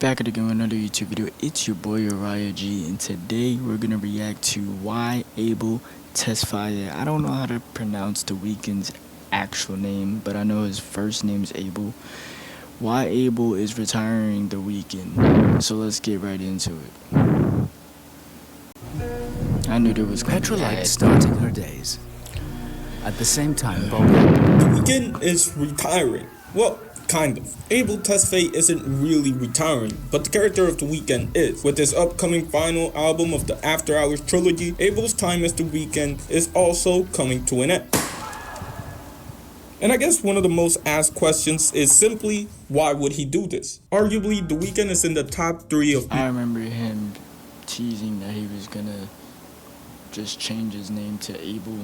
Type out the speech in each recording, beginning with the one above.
Back at again with another YouTube video. It's your boy Uriah G, and today we're gonna react to why Abel Tesfaye. I don't know how to pronounce The Weeknd's actual name, but I know his first name is Abel. Why Abel is retiring The Weeknd. So let's get right into it. I knew there was Petrolite starting her days. At the same time, Bob. The Weeknd is retiring. Well, kind of. Abel Tesfaye isn't really retiring, but the character of The Weeknd is. With his upcoming final album of the After Hours trilogy, Abel's time as The Weeknd is also coming to an end. And I guess one of the most asked questions is simply, why would he do this? Arguably, The Weeknd is in the top 3 of... I remember him teasing that he was gonna just change his name to Abel.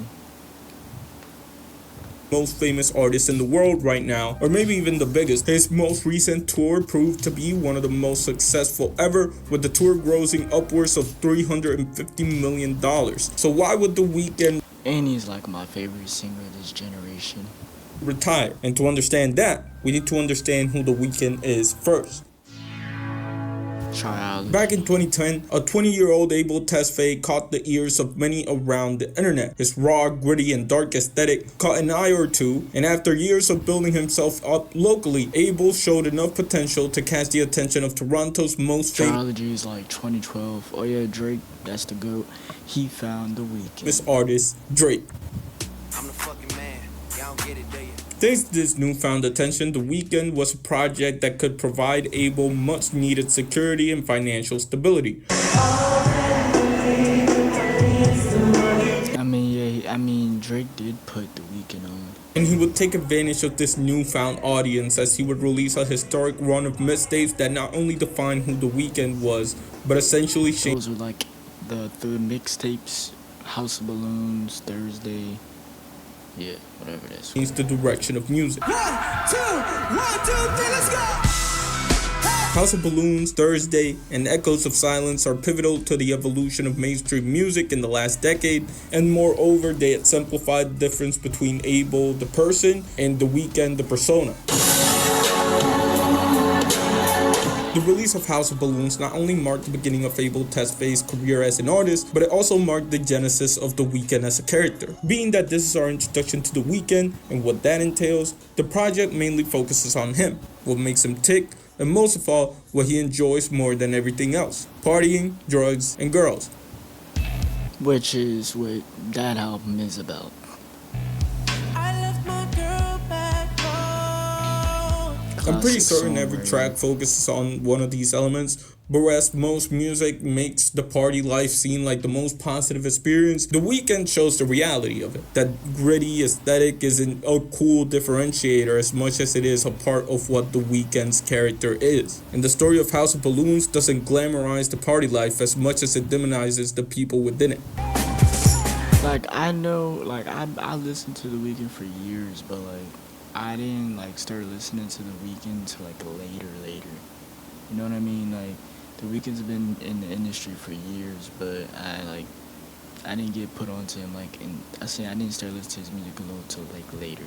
Most famous artists in the world right now, or maybe even the biggest. His most recent tour proved to be one of the most successful ever, with the tour grossing upwards of $350 million. So why would The Weeknd And he's like my favorite singer of this generation. retire? And to understand that, we need to understand who The Weeknd is first. Trial. Back in 2010, a 20-year-old Abel Tesfaye caught the ears of many around the internet. His raw, gritty, and dark aesthetic caught an eye or two, and after years of building himself up locally, Abel showed enough potential to catch the attention of Toronto's most Trilogy is like 2012. Oh yeah, Drake, that's the GOAT. He found The Weeknd. famous artist, Drake. I'm the fucking man. Y'all don't get it, do you? Thanks to this newfound attention, The Weeknd was a project that could provide Abel much needed security and financial stability. I mean, Drake did put The Weeknd on. And he would take advantage of this newfound audience as he would release a historic run of mixtapes that not only defined who The Weeknd was, but essentially shaped Those were like the mixtapes, House of Balloons, Thursday. Yeah, whatever it is. the direction of music. 1, 2, 1, 2, 3, let's go! House of Balloons, Thursday, and Echoes of Silence are pivotal to the evolution of mainstream music in the last decade, and moreover, they exemplify the difference between Abel, the person, and The Weeknd, the persona. The release of House of Balloons not only marked the beginning of Abel Tesfaye's career as an artist, but it also marked the genesis of The Weeknd as a character. Being that this is our introduction to The Weeknd and what that entails, the project mainly focuses on him, what makes him tick, and most of all, what he enjoys more than everything else: partying, drugs, and girls. Which is what that album is about. I left my girl back home. I'm pretty Classic certain every songwriter. track focuses on one of these elements, but whereas most music makes the party life seem like the most positive experience, The Weeknd shows the reality of it. That gritty aesthetic isn't a cool differentiator as much as it is a part of what The Weeknd's character is. And the story of House of Balloons doesn't glamorize the party life as much as it demonizes the people within it. Like, I know, like, I listened to The Weeknd for years, but like, I didn't like start listening to The Weeknd until like later. You know what I mean? Like, The Weeknd's been in the industry for years, but I didn't get put onto him like, and I didn't start listening to his music until like later.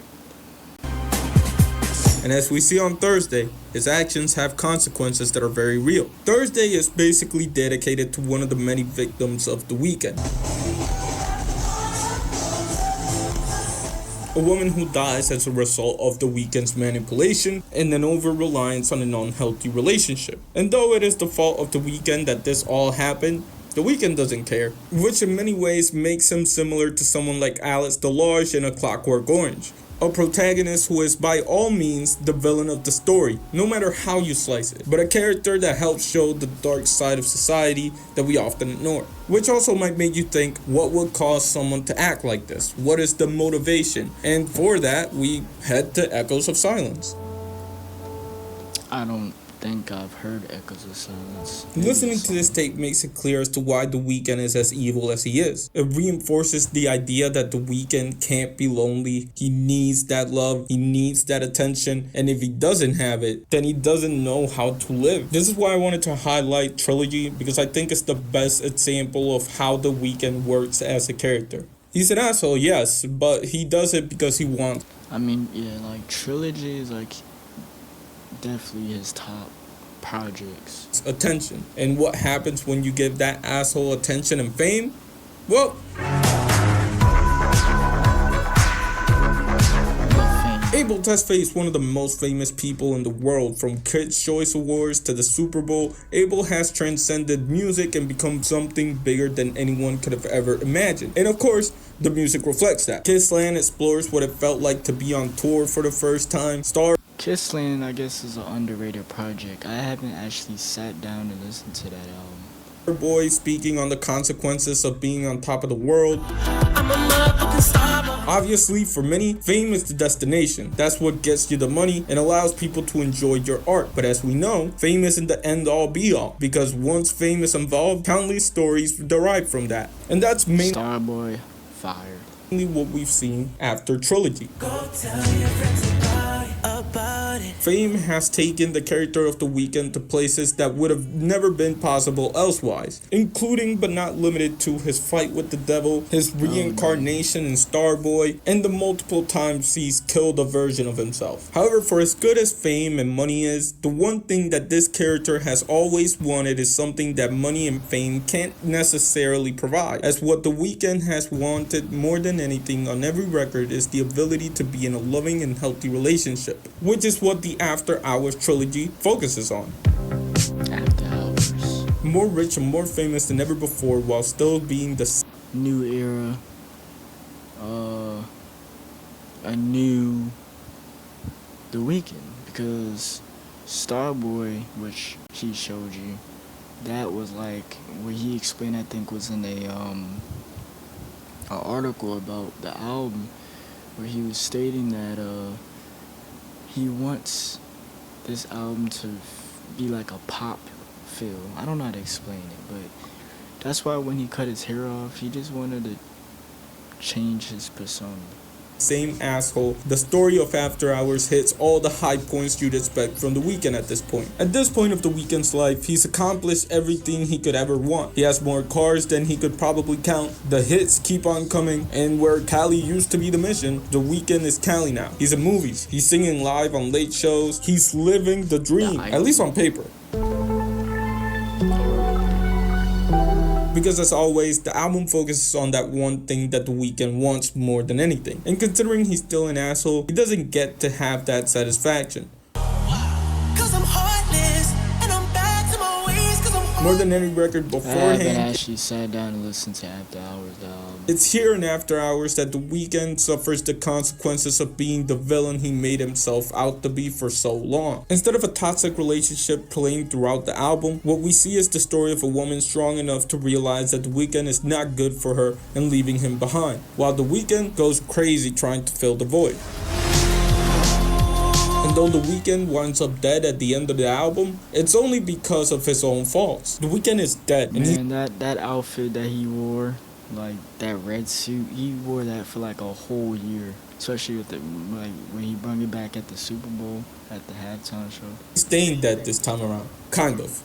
And as we see on Thursday, his actions have consequences that are very real. Thursday is basically dedicated to one of the many victims of The Weeknd. A woman who dies as a result of The Weeknd's manipulation and an over-reliance on an unhealthy relationship. And though it is the fault of The Weeknd that this all happened, The Weeknd doesn't care, which in many ways makes him similar to someone like Alice Delarge in A Clockwork Orange, a protagonist who is by all means the villain of the story, no matter how you slice it, but a character that helps show the dark side of society that we often ignore. Which also might make you think, what would cause someone to act like this? What is the motivation? And for that, we head to Echoes of Silence. I don't think I've heard Echoes of Silence. Listening to this tape makes it clear as to why The Weeknd is as evil as he is. It reinforces the idea that The Weeknd can't be lonely. He needs that love, he needs that attention, and if he doesn't have it, then he doesn't know how to live. This is why I wanted to highlight Trilogy, because I think it's the best example of how The Weeknd works as a character. He's an asshole, yes, but he does it because he wants. I mean, yeah, like Trilogy is like definitely his top projects. Attention. And what happens when you give that asshole attention and fame? Well, Abel Tesfaye is one of the most famous people in the world. From Kids' Choice Awards to the Super Bowl, Abel has transcended music and become something bigger than anyone could have ever imagined. And of course, the music reflects that. Kissland explores what it felt like to be on tour for the first time. Kissland, I guess, is an underrated project. I haven't actually sat down and listened to that album. Boy speaking on the consequences of being on top of the world. Obviously, for many, fame is the destination. That's what gets you the money and allows people to enjoy your art. But as we know, fame isn't the end-all be-all, because once fame is involved, countless stories derive from that. And that's mainly Starboy, fire. what we've seen after Trilogy. Go tell your friends about it. Fame has taken the character of The Weeknd to places that would have never been possible elsewise, including but not limited to his fight with the devil, his reincarnation in Starboy, and the multiple times he's killed a version of himself. However, for as good as fame and money is, the one thing that this character has always wanted is something that money and fame can't necessarily provide, as what The Weeknd has wanted more than anything on every record is the ability to be in a loving and healthy relationship, which is what the After Hours trilogy focuses on. After Hours. More rich and more famous than ever before while still being the New era. A new The Weeknd, because Starboy, which he showed you, that was like what he explained. I think was in a article about the album, where he was stating that he wants this album to be like a pop feel. I don't know how to explain it, but that's why when he cut his hair off, he just wanted to change his persona. same asshole. The story of After Hours hits all the high points you'd expect from The Weeknd at this point. At this point of The Weeknd's life, he's accomplished everything he could ever want. He has more cars than he could probably count. The hits keep on coming, and where Cali used to be the mission, The Weeknd is Cali now. He's in movies. He's singing live on late shows. He's living the dream, at least on paper. Because as always, the album focuses on that one thing that The Weeknd wants more than anything. And considering he's still an asshole, he doesn't get to have that satisfaction. Cause I'm heartless, and I'm back to my ways, cause I'm More than any record I haven't beforehand, actually sat down and listened to After Hours, the album. it's here in After Hours that The Weeknd suffers the consequences of being the villain he made himself out to be for so long. Instead of a toxic relationship playing throughout the album, what we see is the story of a woman strong enough to realize that The Weeknd is not good for her and leaving him behind, while The Weeknd goes crazy trying to fill the void. And though The Weeknd winds up dead at the end of the album, it's only because of his own faults. The Weeknd is dead, and Man, that outfit that he wore, like that red suit, he wore that for like a whole year. Especially with the, like, when he brought it back at the Super Bowl at the halftime show. he's staying dead this time around. Kind of.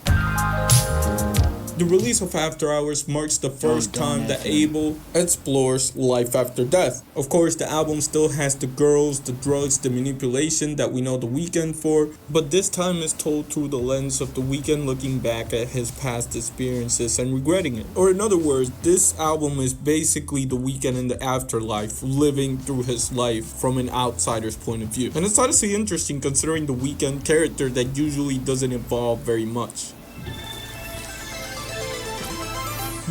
The release of After Hours marks the first time that Abel explores life after death. Of course, the album still has the girls, the drugs, the manipulation that we know The Weeknd for, but this time is told through the lens of The Weeknd looking back at his past experiences and regretting it. Or in other words, this album is basically The Weeknd in the afterlife, living through his life from an outsider's point of view. And it's honestly interesting considering The Weeknd character that usually doesn't evolve very much.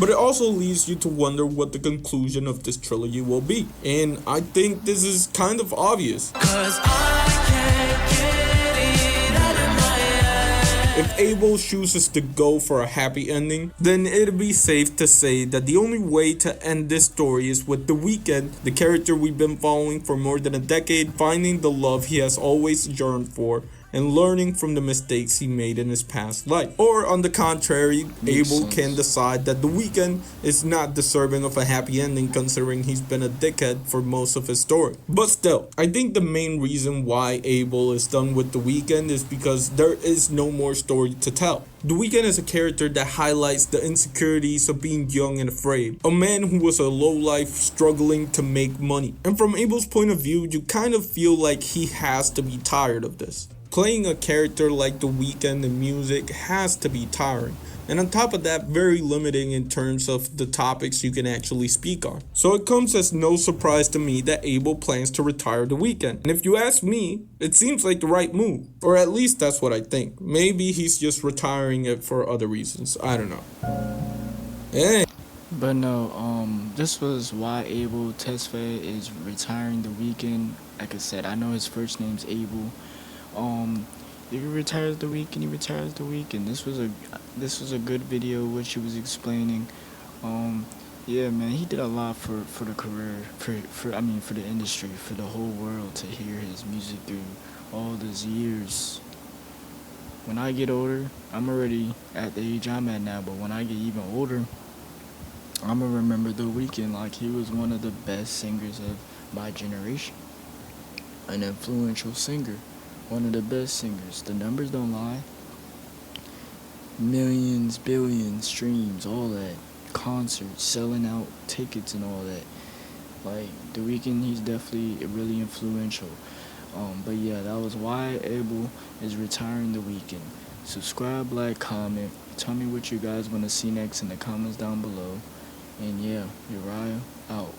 But it also leaves you to wonder what the conclusion of this trilogy will be. And I think this is kind of obvious. Cause I can't get it out of my head. If Abel chooses to go for a happy ending, then it'd be safe to say that the only way to end this story is with The Weeknd, the character we've been following for more than a decade, finding the love he has always yearned for, and learning from the mistakes he made in his past life. Or on the contrary, Abel can decide that The Weeknd is not deserving of a happy ending considering he's been a dickhead for most of his story. But still, I think the main reason why Abel is done with The Weeknd is because there is no more story to tell. The Weeknd is a character that highlights the insecurities of being young and afraid. A man who was a lowlife struggling to make money. And from Abel's point of view, you kind of feel like he has to be tired of this. Playing a character like The Weeknd in music has to be tiring. And on top of that, very limiting in terms of the topics you can actually speak on. So it comes as no surprise to me that Abel plans to retire The Weeknd. And if you ask me, it seems like the right move. Or at least that's what I think. Maybe he's just retiring it for other reasons. I don't know. Hey. But no, this was why Abel Tesfaye is retiring The Weeknd. Like I said, I know his first name's Abel. If he retires The Weeknd, he retires The Weeknd. This was a good video which he was explaining. Yeah, man, he did a lot for the career, for the industry, for the whole world to hear his music through all these years. When I get older, I'm already at the age I'm at now, but when I get even older, I'm gonna remember The Weeknd like he was one of the best singers of my generation. An influential singer. One of the best singers. The numbers don't lie. Millions, billions, streams, all that. Concerts, selling out tickets and all that. Like, The Weeknd, he's definitely really influential. But yeah, that was why Abel is retiring The Weeknd. Subscribe, like, comment. Tell me what you guys want to see next in the comments down below. And yeah, Uriah out.